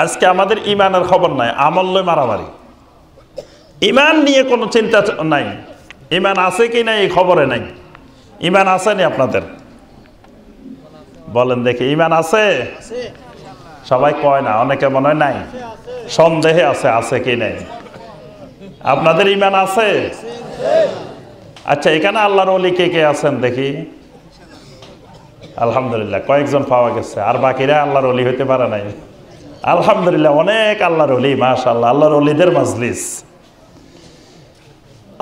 আজকে আমাদের ইমানের খবর নাই, আমল লই মারামারি। ইমান নিয়ে কোনো চিন্তা নাই, ইমান আছে কি নাই এই খবরে নাই। ইমান আছে নি আপনাদের? বলেন দেখি, ইমান আছে? সবাই কয় না, অনেকে মনে হয় নাই, সন্দেহে আছে, আছে কি নাই। আপনাদের ইমান আছে? আচ্ছা, এখানে আল্লাহর ওলি কে কে আছেন দেখি? আলহামদুলিল্লাহ, কয়েকজন পাওয়া গেছে, আর বাকিরা আল্লাহর ওলি হইতে পারে নাই। আলহামদুলিল্লাহ, অনেক আল্লাহর ওলি, মাশাআল্লাহ, আল্লাহর ওলিদের মাজলিস।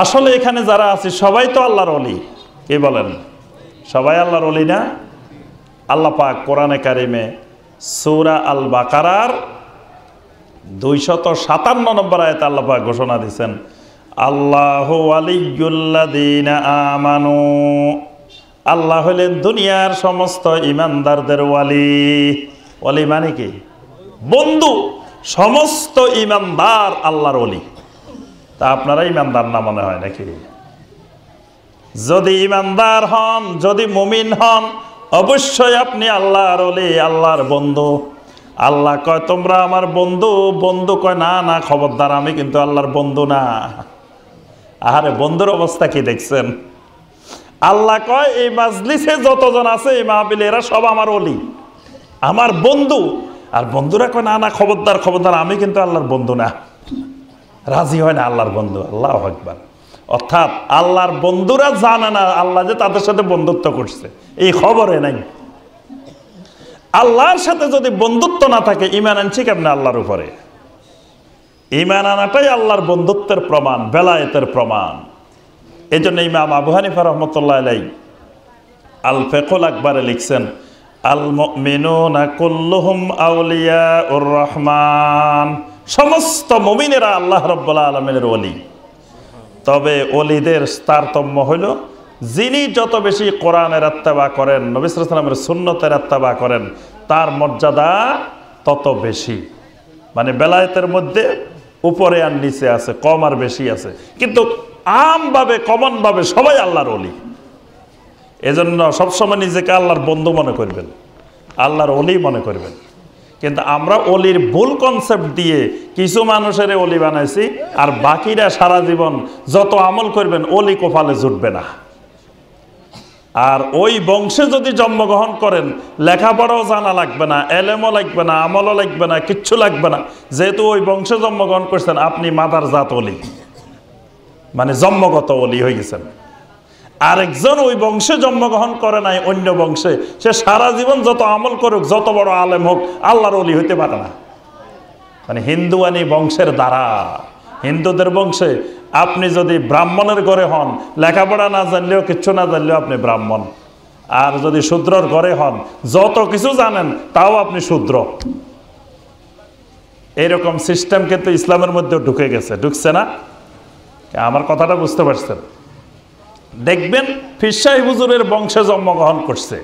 আসলে এখানে যারা আছে সবাই তো আল্লাহর ওলি, কি বলেন? সবাই আল্লাহর ওলি না? আল্লাহ পাক কোরআনে কারিমে সূরা আল বাকারার 257 নম্বর আয়াতে আল্লাহ পাক ঘোষণা দিয়েছেন, আল্লাহু ওয়ালিয়্যুল্লাযীনা আমানু, আল্লাহ হলেন দুনিয়ার সমস্ত ইমানদারদের ওয়ালি। ওয়ালি মানে কি? বন্ধু। সমস্ত ইমানদার আল্লাহর ওলি। তা আপনারা ইমানদার না মনে হয় নাকি? যদি ইমানদার হন, যদি মুমিন হন, অবশ্যই আপনি আল্লাহর ওলি, আল্লাহর বন্ধু। আল্লাহ কয় তোমরা আমার বন্ধু, বন্ধু কয় না না, খবরদার, আমি কিন্তু আল্লাহর বন্ধু না। আরে বন্ধুর অবস্থা কি দেখছেন? আল্লাহ কয় এই মাজলিসে যতজন আছে এই মাহফিলে এরা সব আমার ওলি, আমার বন্ধু। আর বন্ধুরা কয় না না, খবরদার খবরদার, আমি কিন্তু আল্লাহর বন্ধু না। রাজি হয় না আল্লাহর বন্ধু। আল্লাহু আকবার। অর্থাৎ আল্লাহর বন্ধুরা জানে না আল্লাহ যে তাদের সাথে বন্ধুত্ব করছে, এই খবরে নাই। আল্লাহর সাথে যদি বন্ধুত্ব না থাকে, ঈমান আনছি কেমনে আল্লাহর উপরে? ঈমান আনাটাই আল্লাহর বন্ধুত্বের প্রমাণ, বেলায়েতের প্রমাণ। এই জন্য ইমাম আবু হানিফা রাহমাতুল্লাহ আলাইহি আল ফিকহুল আকবারে লিখছেন, আল মুমিনুনা কুল্লুহুম আউলিয়াউর রহমান, সমস্ত মুমিনেরা আল্লাহ রাব্বুল আলামিনের ওলি। তবে ওলিদের তারতম্য হইল, যিনি যত বেশি কোরআনের ইত্তেবা করেন, নবী সাল্লাল্লাহু আলাইহি ওয়াসাল্লামের সুন্নতের ইত্তেবা করেন, তার মর্যাদা তত বেশি। মানে বেলায়েতের মধ্যে উপরে আর নিচে আছে, কম আর বেশি আছে, কিন্তু আমভাবে কমনভাবে সবাই আল্লাহর ওলি। এজন্য সবসময় নিজেকে আল্লাহর বন্ধু মনে করবেন, আল্লাহর ওলি মনে করবেন। কিন্তু আমরা ওলির ভুল কনসেপ্ট দিয়ে কিছু মানুষের ওলি বানাইছি, আর বাকিরা সারা জীবন যত আমল করবেন ওলি কোফালে জুটবে না। আর ওই বংশে যদি জন্মগ্রহণ করেন, লেখাপড়াও জানা লাগবে না, এলেমও লাগবে না, আমলও লাগবে না, কিচ্ছু লাগবে না। যেহেতু ওই বংশে জন্মগ্রহণ করছেন, আপনি মাদার জাত ওলি, মানে জন্মগত ওলি হয়ে গেছেন। আরেকজন ওই বংশে জন্মগ্রহণ করে নাই, অন্য বংশে, সে সারা জীবন যত আমল করুক, যত বড় আলেম হোক, আল্লাহর ওলি হইতে পারে না। মানে হিন্দুয়ানি বংশের দ্বারা, হিন্দুদের বংশে আপনি যদি ব্রাহ্মণের ঘরে হন, লেখাপড়া না জানলেও, কিচ্ছু না জানলেও আপনি ব্রাহ্মণ। আর যদি শূদ্রর ঘরে হন, যত কিছু জানেন তাও আপনি শূদ্র। এইরকম সিস্টেম কিন্তু ইসলামের মধ্যে ঢুকে গেছে, ঢুকছে না? আমার কথাটা বুঝতে পারছেন? দেখবেন পীর সাহেব হুজুরের বংশে জন্মগ্রহণ করছে,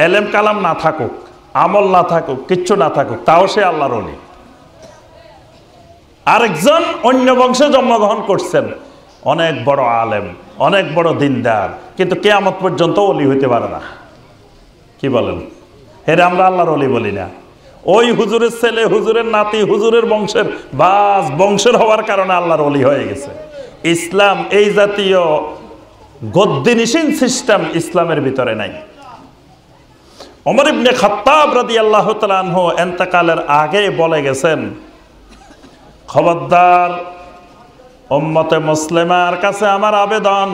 এলেম কালাম না থাকুক, আমল না থাকুক, কিচ্ছু না থাকুক, তাও সে আল্লাহর ওলি। আরেকজন অন্য বংশে জন্মগ্রহণ করছেন, অনেক বড় আলেম, অনেক বড় দিনদার, কিন্তু কিয়ামত পর্যন্ত ওলি হইতে পারে না। কি বলেন? হেরে আমরা আল্লাহর ওলি বলি না। ওই হুজুরের ছেলে, হুজুরের নাতি, হুজুরের বংশের বাস, বংশের হওয়ার কারণে আল্লাহর ওলি হয়ে গেছে। ইসলাম এই জাতীয় গদ্দিনিসীন সিস্টেম ইসলামের ভিতরে নাই। ওমর ইবনে খাত্তাব রাদিয়াল্লাহু তাআলা আনহু ইন্তেকালের আগে বলে গেছেন, খবরদার, উম্মতে মুসলিমার কাছে আমার আবেদন,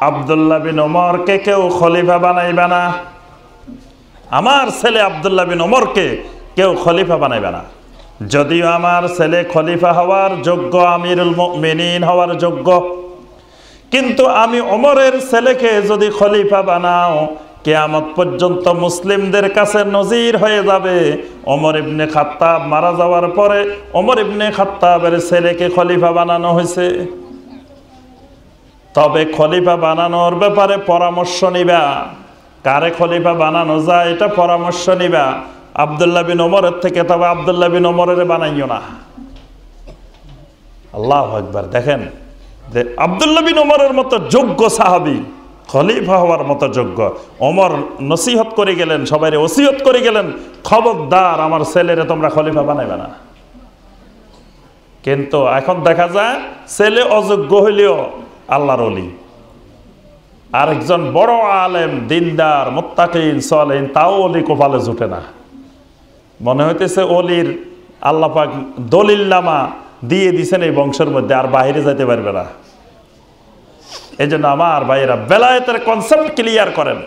আব্দুল্লাহ বিন ওমরকে কেউ খলিফা বানাইবে না। আমার ছেলে আব্দুল্লাহ বিন ওমরকে কেউ খলিফা বানাইবে না। যদিও আমার ছেলে খলিফা হওয়ার যোগ্য, আমিরুল মুমিনিন হওয়ার যোগ্য, কিন্তু আমি ওমরের ছেলেকে যদি খলিফা বানাও, কিয়ামত পর্যন্ত মুসলিমদের কাছে নজির হয়ে যাবে, ওমর ইবনে খাত্তাব মারা যাওয়ার পরে ওমর ইবনে খাত্তাবের ছেলেকে খলিফা বানানো হয়েছে। তবে খলিফা বানানোর ব্যাপারে পরামর্শ নিবা, কারে খলিফা বানানো যায় এটা পরামর্শ নিবা আব্দুল্লাহ বিন ওমরের থেকে। তবে আব্দুল্লাহ বিন ওমরের বানাইও না। আল্লাহু আকবার। দেখেন, আব্দুল্লাহ বিন ওমরের মতো যোগ্য সাহাবী খলিফা হওয়ার মতো যোগ্য। ওমর নসিহত করে গেলেন, সবাইরে ওসিয়ত করে গেলেন, খবরদার আমার ছেলেরে তোমরা খলিফা বানাইবে না। কিন্তু এখন দেখা যায় ছেলে অযোগ্য হইলেও আল্লাহর ওলি, আরেকজন বড় আলেম দিনদার মুত্তাকিন সালেহিন, তাও ওলি কপালে জুটে না। মনে হইতেছে ওলির আল্লাহ পাক দলিল নামা দিয়ে দিছেন এই বংশের মধ্যে, আর বাইরে যাইতে পারবে না। এই জন্য আমার ভাইয়েরা বেলায়েতের কনসেপ্ট ক্লিয়ার করেন।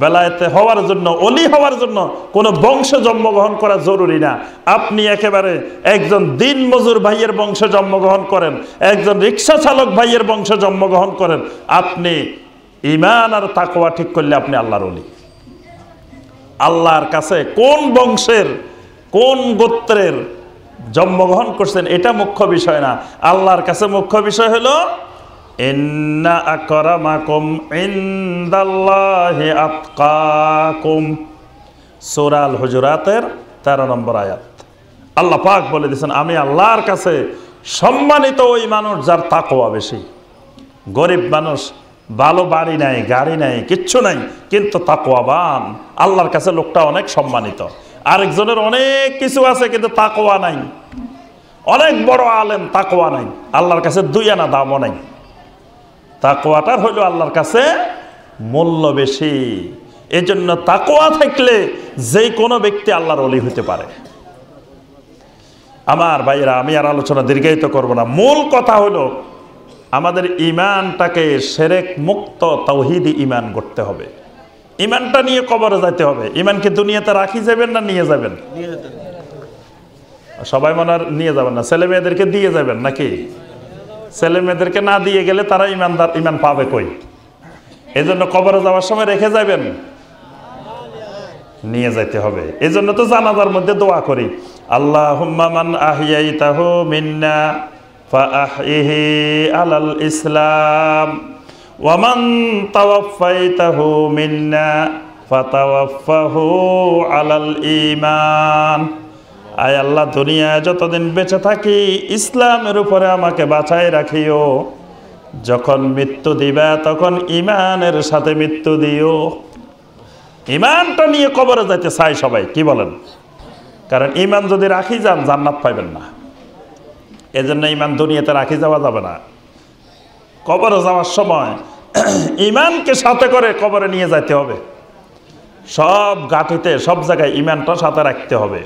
বেলায়েতে হওয়ার জন্য, ওলি হওয়ার জন্য কোনো বংশে জন্মগ্রহণ করা জরুরি না। আপনি একেবারে একজন দিন মজুর ভাইয়ের বংশে জন্মগ্রহণ করেন, একজন রিক্সা চালক ভাইয়ের বংশে জন্মগ্রহণ করেন, আপনি ঈমান আর তাকওয়া ঠিক করলে আপনি আল্লাহর ওলি। আল্লাহর কাছে কোন বংশের কোন গোত্রের জন্মগ্রহণ করছেন এটা মুখ্য বিষয় না। আল্লাহর কাছে মুখ্য বিষয় হলো ইন্না আকরামাকুম ইনদাল্লাহি আতকাকুম, সূরা আল হুজুরাতের 13 নম্বর আয়াত। আল্লাহ পাক বলে দিয়েছেন, আমি আল্লাহর কাছে সম্মানিত ওই মানুষ যার তাকওয়া বেশি। গরিব মানুষ, ভালো বাড়ি নাই, গাড়ি নাই, কিচ্ছু নাই, কিন্তু তাকওয়াবান, আল্লাহর কাছে লোকটা অনেক সম্মানিত। আরেকজনের অনেক কিছু আছে কিন্তু তাকওয়া নাই, অনেক বড় আলেম, তাকওয়া নাই, আল্লাহর কাছে দুই আনা দামও নাই। তাকওয়াটার হইল আল্লাহর কাছে মূল্য বেশি। এই জন্য তাকওয়া থাকলে যে কোনো ব্যক্তি আল্লাহর ওলি হতে পারে। আমার ভাইয়েরা, আমি আর আলোচনা দীর্ঘায়িত করব না। মূল কথা হলো আমাদের ঈমানটাকে শিরক মুক্ত তাওহীদি ঈমান করতে হবে। ঈমানটা নিয়ে কবরে যাইতে হবে। ঈমানকে দুনিয়াতে রাখি যাবেন না নিয়ে যাবেন? সবাই মনে হয় নিয়ে যাবেন না, ছেলে মেয়েদেরকে দিয়ে যাবেন নাকি? ছেলে মেয়েদেরকে না দিয়ে গেলে তারা ঈমান পাবে কই? এই জন্য কবরে যাওয়ার সময় রেখে যাবেন, নিয়ে যাইতে হবে। এই জন্য তো জানাজার মধ্যে দোয়া করি, আল্লাহুম্মা মান আহিয়াইতাহু মিন্না ফাআহইহি আলাল ইসলাম ওয়া মান তাওয়াফাইতাহু মিন্না ফাতাওয়াফাহু আলাল ঈমান। আয় আল্লাহ, দুনিয়ায় যতদিন বেঁচে থাকি ইসলামের উপরে আমাকে বাঁচায় রাখিও, যখন মৃত্যু দিবা তখন ঈমানের সাথে মৃত্যু দিও। ঈমানটা নিয়ে কবরে যাইতে চাই সবাই, কি বলেন? কারণ ঈমান যদি রাখি যান জান্নাত পাইবেন না। এজন্য ঈমান দুনিয়াতে রাখি যাওয়া যাবে না। কবরে যাওয়ার সময় ঈমানকে সাথে করে কবরে নিয়ে যাইতে হবে। সব ঘাটিতে, সব জায়গায় ঈমানটা সাথে রাখতে হবে।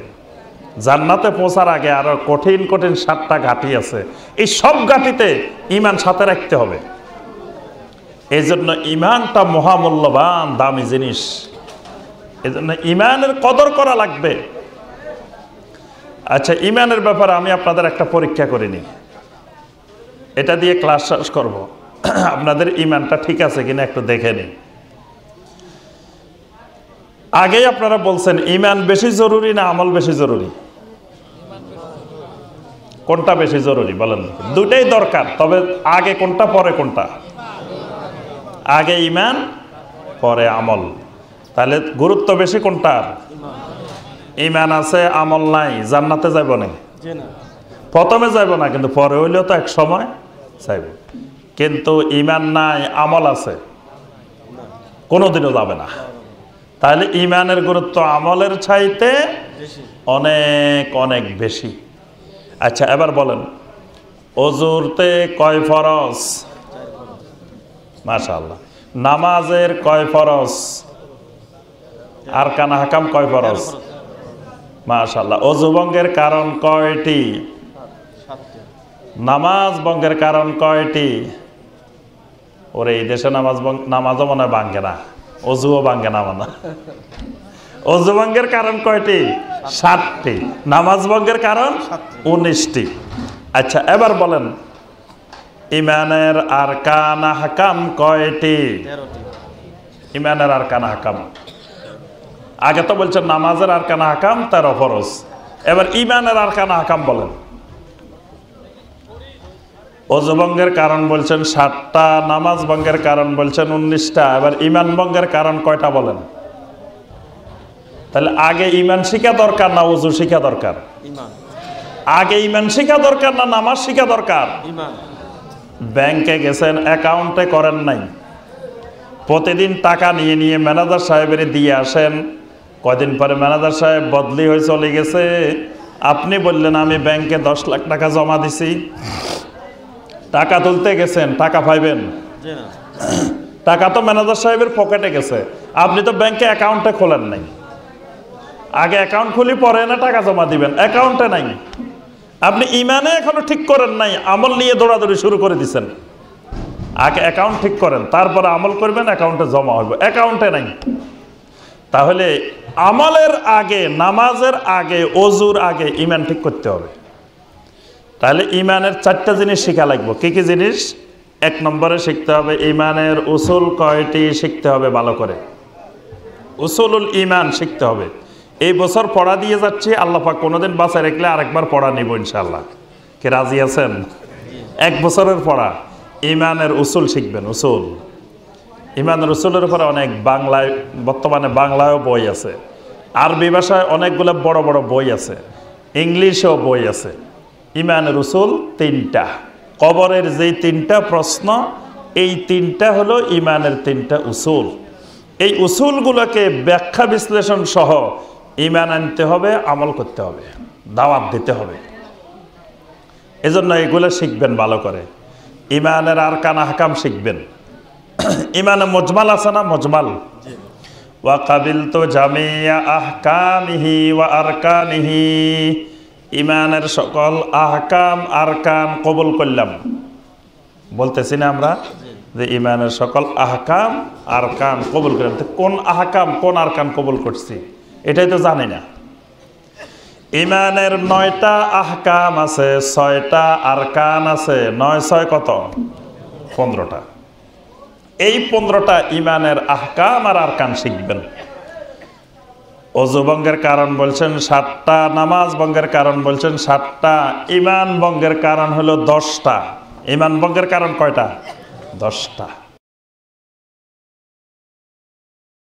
জান্নাতে পৌঁছার আগে আরো কঠিন কঠিন 7টা ঘাটি আছে, এই সব ঘাটিতে ঈমান সাথে রাখতে হবে। এই জন্য ঈমানটা মহামূল্যবান, দামি জিনিস। এই জন্য ঈমানের কদর করা লাগবে। আচ্ছা, ঈমানের ব্যাপারে আমি আপনাদের একটা পরীক্ষা করিনি, এটা দিয়ে ক্লাস শেষ করব। আপনাদের ঈমানটা ঠিক আছে কিনা একটু দেখে নিন। আগেই আপনারা বলছেন ঈমান বেশি জরুরি না আমল বেশি জরুরি? কোনটা বেশি জরুরি বলেন? দুটাই দরকার, তবে আগে কোনটা পরে কোনটা? আগে ঈমান পরে আমল। তাহলে গুরুত্ব বেশি কোনটার? ঈমান আছে আমল নাই, জান্নাতে যাইব না? প্রথমে যাইব না, কিন্তু পরে হইলেও তো এক সময় যাইব। কিন্তু ঈমান নাই, আমল আছে, কোনোদিনও যাবে না। তাহলে ঈমানের গুরুত্ব আমলের চাইতে অনেক অনেক বেশি। আচ্ছা, এবার বলেন ওযুরতে কয় ফরজ? মাশাআল্লাহ। নামাজের কয় ফরজ? আরকান আহকাম কয় ফরজ? মাশাআল্লাহ। ওযু ভঙ্গের কারণ কয়টি? নামাজ ভঙ্গের কারণ কয়টি? ওরে এই দেশে নামাজও মনে হয় ভাঙ্গে না, অজুও ভাঙ্গে না মনে। অজু ভঙ্গের কারণ কয়টি? 7টি। নামাজ ভঙ্গের কারণ 19টি। আচ্ছা, এবার বলেন ঈমানের আরকান আহকাম কয়টি? 13টি। ঈমানের আরকান আহকাম, আগে তো বলছেন নামাজের আরকান আহকাম 13 ফরজ, এবার ঈমানের আরকান আহকাম বলেন। ওযু ভঙ্গের কারণ বলছেন 7টা, নামাজ ভঙ্গের কারণ বলছেন 19টা, এবার ঈমান ভঙ্গের কারণ কয়টা বলেন? তাহলে আগে ঈমান শিখা দরকার না ওযু শিখা দরকার? ঈমান। আগে ঈমান শিখা দরকার না নামাজ শিখা দরকার? ঈমান। ব্যাংকে গেছেন, অ্যাকাউন্টে করেন নাই, প্রতিদিন টাকা নিয়ে নিয়ে ম্যানেজার সাহেবের দিয়ে আসেন। কয়দিন পরে ম্যানেজার সাহেব বদলি হয়ে চলে গেছে, আপনি বললেন আমি ব্যাংকে 10 লাখ টাকা জমা দিছি, টাকা তুলতে গেছেন, টাকা পাইবেন? টাকা তো ম্যানেজার সাহেবের পকেটে গেছে, আপনি তো ব্যাংকে অ্যাকাউন্টে খোলেন নাই। আগে অ্যাকাউন্ট খুলি পরে না টাকা জমা দিবেন, অ্যাকাউন্টে নাই। আপনি ইমানে এখনো ঠিক করেন নাই, আমল নিয়ে দৌড়াদৌড়ি শুরু করে দিচ্ছেন। আগে অ্যাকাউন্ট ঠিক করেন, তারপরে আমল করবেন, অ্যাকাউন্টে জমা হবে, অ্যাকাউন্টে নাই। তাহলে আমলের আগে, নামাজের আগে, অজুর আগে ইমান ঠিক করতে হবে। তাহলে ইমানের 4টা জিনিস শেখা লাগবে। কি কি জিনিস? 1 নম্বরে শিখতে হবে ইমানের উসুল কয়টি, শিখতে হবে ভালো করে। উসুলুল ইমান শিখতে হবে। এই বছর পড়া দিয়ে যাচ্ছি, আল্লাহ পাক কোনোদিন বাঁচায় রাখলে আরেকবার পড়া নিব ইনশাআল্লাহ। কি রাজি আছেন? 1 বছরের পড়া ইমানের উসুল শিখবেন। উসুল, ইমানের উসুলের উপরে অনেক বাংলায়, বর্তমানে বাংলায়ও বই আছে, আরবি ভাষায় অনেকগুলো বড় বড় বই আছে, ইংলিশেও বই আছে। ইমানের উসুল 3টা। কবরের যেই 3টা প্রশ্ন, এই 3টা হলো ইমানের 3টা উসুল। এই উসুলগুলোকে ব্যাখ্যা বিশ্লেষণ সহ ইমান আনতে হবে, আমল করতে হবে, দাওয়াত দিতে হবে। এজন্য এগুলো শিখবেন ভালো করে। ইমানের আরকান আহকাম শিখবেন। ইমানে মজমাল আছে না? মজমাল। ওয়া কাবিলতু জামিয়া আহকামিহি ওয়া আরকানিহি, ইমানের সকল আহকাম আরকান কবুল করলাম। বলতেছি না আমরা যে ইমানের সকল আহকাম আরকান কবুল করলাম। কোন আহকাম কোন আরকান কবুল করছি এটাই তো জানি না। ইমানের 9টা আহকাম আছে, 6টা আরকান আছে। 9 6 কত? 15টা। এই 15টা ইমানের আহকাম আর আরকান শিখবেন। অজু ভঙ্গের কারণ বলছেন 7টা, নামাজ ভঙ্গের কারণ বলছেন 7টা, ইমান ভঙ্গের কারণ হলো 10টা। ইমান ভঙ্গের কারণ কয়টা? 10টা।